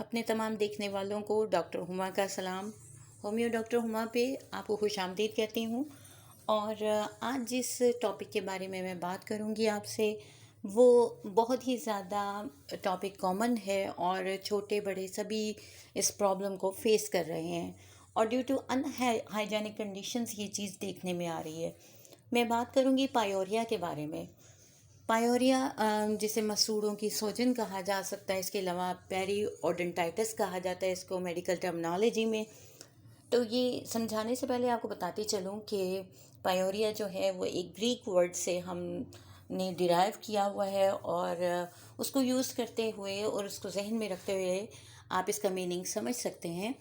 अपने तमाम देखने वालों को डॉक्टर हुमा का सलाम। होम्यो डॉक्टर हुमा पे आपको खुशामदीद कहती हूँ। और आज जिस टॉपिक के बारे में मैं बात करूँगी आपसे, वो बहुत ही ज़्यादा टॉपिक कॉमन है और छोटे बड़े सभी इस प्रॉब्लम को फेस कर रहे हैं। और ड्यू टू अनहाइजेनिक कंडीशंस ये चीज़ देखने में आ रही है। मैं बात करूँगी पायोरिया के बारे में। पायोरिया जिसे मसूड़ों की सोजन कहा जा सकता है, इसके अलावा पेरिओडोंटाइटिस कहा जाता है इसको मेडिकल टर्मिनोलॉजी में। तो ये समझाने से पहले आपको बताती चलूँ कि पायोरिया जो है वो एक ग्रीक वर्ड से हमने डिराइव किया हुआ है, और उसको यूज़ करते हुए और उसको जहन में रखते हुए आप इसका मीनिंग समझ सकते हैं।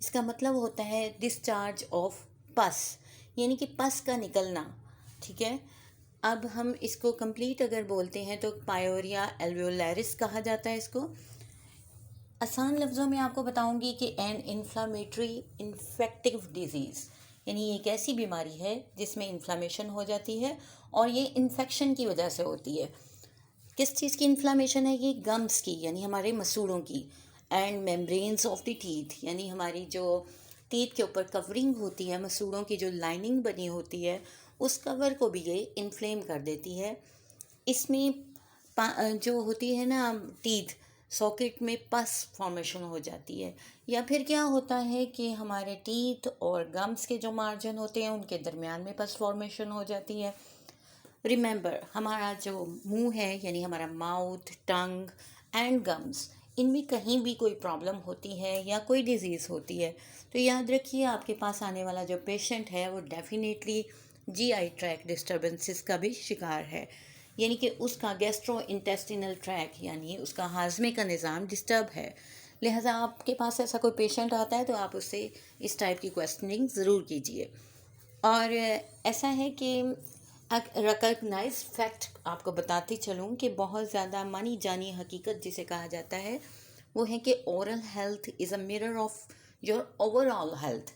इसका मतलब होता है डिस्चार्ज ऑफ पस, यानी कि पस का निकलना। ठीक है। अब हम इसको कंप्लीट अगर बोलते हैं तो पायोरिया एल्वेओलारिस कहा जाता है इसको। आसान लफ्ज़ों में आपको बताऊंगी कि एन इन्फ्लामेटरी इन्फेक्टिव डिजीज़, यानी एक ऐसी बीमारी है जिसमें इन्फ्लामेशन हो जाती है और ये इन्फेक्शन की वजह से होती है। किस चीज़ की इन्फ्लामेशन है? ये गम्स की, यानी हमारे मसूड़ों की। And membranes of the teeth, यानी हमारी जो टीथ के ऊपर कवरिंग होती है, मसूड़ों की जो लाइनिंग बनी होती है, उस कवर को भी ये इन्फ्लेम कर देती है। इसमें जो होती है ना टीथ सॉकेट में पस फॉर्मेशन हो जाती है। या फिर क्या होता है कि हमारे टीथ और गम्स के जो मार्जिन होते हैं उनके दरमियान में पस फॉर्मेशन हो जाती है। रिमेंबर, हमारा जो मुंह है, यानी हमारा माउथ, टंग एंड गम्स, इनमें कहीं भी कोई प्रॉब्लम होती है या कोई डिजीज़ होती है तो याद रखिए आपके पास आने वाला जो पेशेंट है वो डेफिनेटली जीआई ट्रैक डिस्टर्बेंसेस का भी शिकार है, यानी कि उसका गैस्ट्रो इंटेस्टिनल ट्रैक यानी उसका हाजमे का निज़ाम डिस्टर्ब है। लिहाजा आपके पास ऐसा कोई पेशेंट आता है तो आप उससे इस टाइप की क्वेश्चनिंग ज़रूर कीजिए। और ऐसा है कि रिकॉग्नाइज फैक्ट आपको बताती चलूँ कि बहुत ज़्यादा मानी जानी हकीकत जिसे कहा जाता है वो है कि oral health is a mirror of your overall health.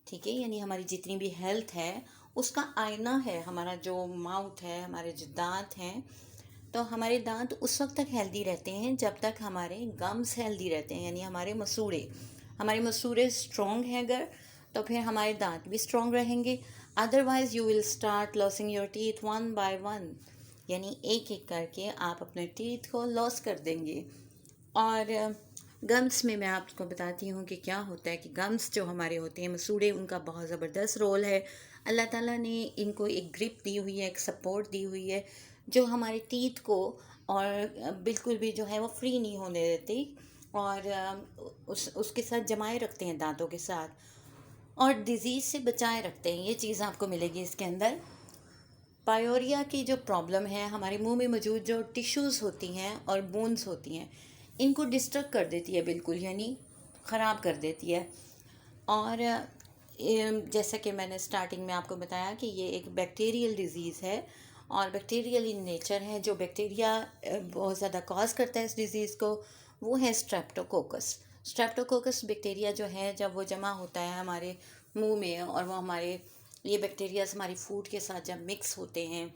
ठीक है, यानी हमारी जितनी भी हेल्थ है उसका आईना है हमारा जो माउथ है, हमारे जो दांत हैं। तो हमारे दांत उस वक्त तक हेल्दी रहते हैं जब तक हमारे गम्स हेल्दी रहते हैं, यानी हमारे मसूड़े स्ट्रॉन्ग हैं अगर, तो फिर हमारे दांत भी स्ट्रॉन्ग रहेंगे। Otherwise you will start losing your teeth one by one, यानी एक एक करके आप अपने टीथ को लॉस कर देंगे। और गम्स में मैं आपको बताती हूँ कि क्या होता है कि गम्स जो हमारे होते हैं मसूड़े, उनका बहुत ज़बरदस्त रोल है। अल्लाह ताला ने इनको एक ग्रिप दी हुई है, एक सपोर्ट दी हुई है जो हमारे टीथ को और बिल्कुल भी जो है वो फ्री नहीं होने देती, और उसके साथ जमाए रखते हैं दांतों के साथ और डिज़ीज़ से बचाए रखते हैं। ये चीज़ आपको मिलेगी इसके अंदर। पायोरिया की जो प्रॉब्लम है हमारे मुंह में मौजूद जो टिश्यूज़ होती हैं और बोन्स होती हैं, इनको डिस्टर्ब कर देती है बिल्कुल, यानी ख़राब कर देती है। और जैसा कि मैंने स्टार्टिंग में आपको बताया कि ये एक बैक्टीरियल डिज़ीज़ है और बैक्टीरियल इन नेचर है। जो बैक्टीरिया बहुत ज़्यादा कॉज करता है इस डिज़ीज़ को वो है स्ट्रेप्टोकोकस। स्ट्रेप्टोकोकस बैक्टीरिया जो है जब वो जमा होता है हमारे मुंह में, और वो हमारे ये बैक्टीरियाज हमारी फूड के साथ जब मिक्स होते हैं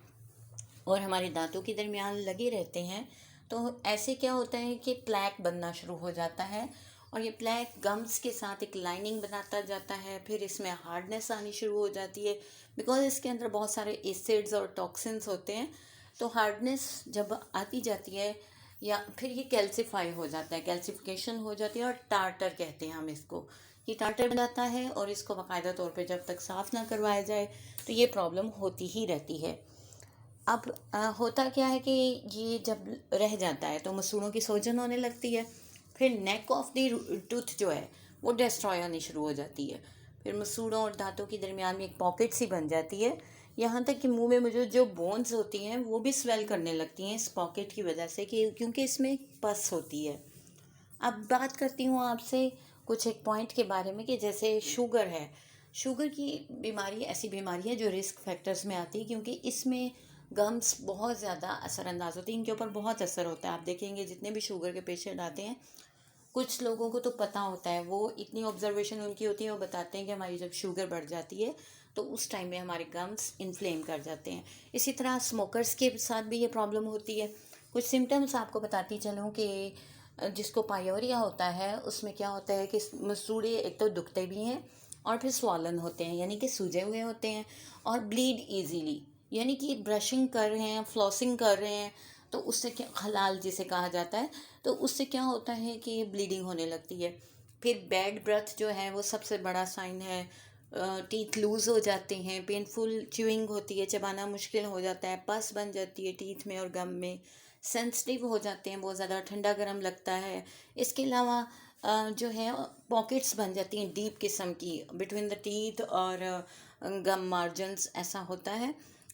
और हमारे दांतों के दरमियान लगे रहते हैं तो ऐसे क्या होता है कि प्लैक बनना शुरू हो जाता है, और ये प्लैक गम्स के साथ एक लाइनिंग बनाता जाता है। फिर इसमें हार्डनेस आनी शुरू हो जाती है बिकॉज इसके अंदर बहुत सारे एसिड्स और टॉक्सिन्स होते हैं। तो हार्डनेस जब आती जाती है या फिर ये कैल्सीफाई हो जाता है, कैल्सिफिकेशन हो जाती है, और टार्टर कहते हैं हम इसको। ये टार्टर बन जाता है और इसको बाकायदा तौर पे जब तक साफ़ ना करवाया जाए तो ये प्रॉब्लम होती ही रहती है। अब होता क्या है कि ये जब रह जाता है तो मसूड़ों की सोजन होने लगती है। फिर नेक ऑफ द टूथ जो है वो डिस्ट्रॉय होनी शुरू हो जाती है। फिर मसूड़ों और दांतों के दरमियान में एक पॉकेट सी बन जाती है, यहाँ तक कि मुंह में मौजूद जो बोन्स होती हैं वो भी स्वेल करने लगती हैं इस पॉकेट की वजह से, कि क्योंकि इसमें पस होती है। अब बात करती हूँ आपसे कुछ एक पॉइंट के बारे में कि जैसे शुगर है। शुगर की बीमारी ऐसी बीमारी है जो रिस्क फैक्टर्स में आती है क्योंकि इसमें गम्स बहुत ज़्यादा असरअंदाज होती हैं, इनके ऊपर बहुत असर होता है। आप देखेंगे जितने भी शुगर के पेशेंट आते हैं, कुछ लोगों को तो पता होता है, वो इतनी ऑब्जर्वेशन उनकी होती है, वो बताते हैं कि हमारी जब शुगर बढ़ जाती है तो उस टाइम में हमारे गम्स इन्फ्लेम कर जाते हैं। इसी तरह स्मोकर्स के साथ भी ये प्रॉब्लम होती है। कुछ सिम्टम्स आपको बताती चलूँ कि जिसको पायोरिया होता है, उसमें क्या होता है कि मसूड़े एक तो दुखते भी हैं और फिर स्वॉलन होते हैं, यानी कि सूजे हुए होते हैं, और ब्लीड इजीली, यानी कि ब्रशिंग कर रहे हैं, फ्लॉसिंग कर रहे हैं, तो उससे क्या, हलाल जिसे कहा जाता है, तो उससे क्या होता है कि ब्लीडिंग होने लगती है। फिर बैड ब्रेथ जो है वो सबसे बड़ा साइन है। टीथ लूज़ हो जाते हैं, पेनफुल च्यूइंग होती है, चबाना मुश्किल हो जाता है, पस बन जाती है टीथ में और गम में, सेंसिटिव हो जाते हैं, बहुत ज़्यादा ठंडा गर्म लगता है। इसके अलावा जो है पॉकेट्स बन जाती हैं डीप किस्म की बिटवीन द टीथ और गम मार्जिन्स, ऐसा होता है।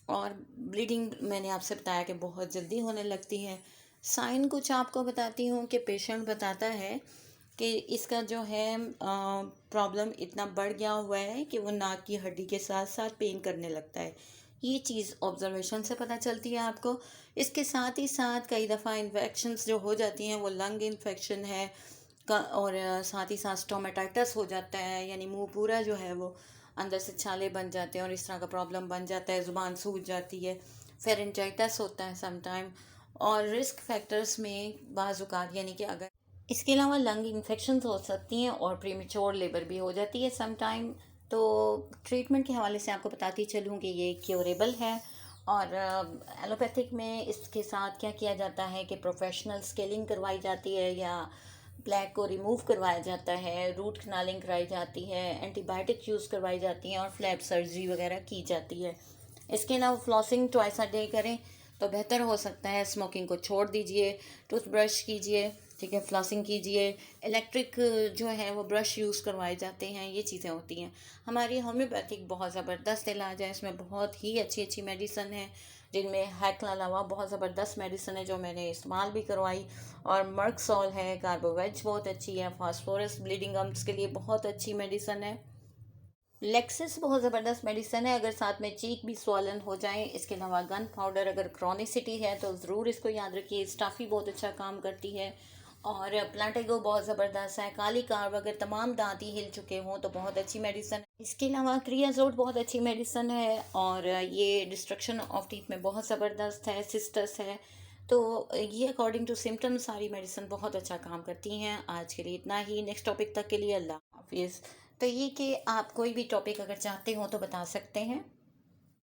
और ब्लीडिंग मैंने आपसे बताया कि बहुत जल्दी होने लगती है। साइन कुछ आपको बताती हूँ कि पेशेंट बताता है कि इसका जो है प्रॉब्लम इतना बढ़ गया हुआ है कि वो नाक की हड्डी के साथ साथ पेन करने लगता है। ये चीज़ ऑब्जर्वेशन से पता चलती है आपको। इसके साथ ही साथ कई दफ़ा इन्फेक्शंस जो हो जाती हैं वो लंग इन्फेक्शन है और साथ ही साथ स्टोमेटाइटिस हो जाता है, यानी मुंह पूरा जो है वो अंदर से छाले बन जाते हैं और इस तरह का प्रॉब्लम बन जाता है, ज़ुबान सूज जाती है, फेरेंजाइटिस होता है समटाइम। और रिस्क फैक्टर्स में बाज़-औक़ात, यानी कि अगर इसके अलावा लंग इन्फेक्शंस हो सकती हैं और प्रीमेच्योर लेबर भी हो जाती है सम टाइम। तो ट्रीटमेंट के हवाले से आपको बताती चलूँ कि ये क्योरेबल है। और एलोपैथिक में इसके साथ क्या किया जाता है कि प्रोफेशनल स्केलिंग करवाई जाती है, या ब्लैक को रिमूव करवाया जाता है, रूट कनालिंग कराई जाती है, एंटीबायोटिक यूज़ करवाई जाती हैं और फ्लैप सर्जरी वगैरह की जाती है। इसके अलावा फ्लॉसिंग ट्वाइस अ डे करें तो बेहतर हो सकता है। स्मोकिंग को छोड़ दीजिए, टूथब्रश कीजिए, ठीक है, फ्लॉसिंग कीजिए, इलेक्ट्रिक जो है वो ब्रश यूज़ करवाए जाते हैं, ये चीज़ें होती हैं। हमारी होम्योपैथिक बहुत ज़बरदस्त इलाज है, इसमें बहुत ही अच्छी अच्छी मेडिसन है, जिनमें हैक के अलावा बहुत ज़बरदस्त मेडिसन है जो मैंने इस्तेमाल भी करवाई। और मर्कसॉल है, कार्बोवेज बहुत अच्छी है, फास्फोरस ब्लीडिंग गम्स के लिए बहुत अच्छी मेडिसन है, लेक्सिस बहुत ज़बरदस्त मेडिसन है अगर साथ में चीक भी स्वॉलन हो जाए। इसके अलावा गन पाउडर, अगर क्रॉनिसिटी है तो ज़रूर इसको याद रखिए। स्टाफी बहुत अच्छा काम करती है। और प्लांटेगो बहुत ज़बरदस्त है। काली कार्व, अगर तमाम दांत ही हिल चुके हों तो बहुत अच्छी मेडिसन है। इसके अलावा क्रियाजोट बहुत अच्छी मेडिसन है, और ये डिस्ट्रक्शन ऑफ टीथ में बहुत ज़बरदस्त है। सिस्टस है। तो ये अकॉर्डिंग टू सिम्टम्स सारी मेडिसन बहुत अच्छा काम करती हैं। आज के लिए इतना ही। नेक्स्ट टॉपिक तक के लिए अल्लाह हाफिज़। तो ये कि आप कोई भी टॉपिक अगर चाहते हो तो बता सकते हैं।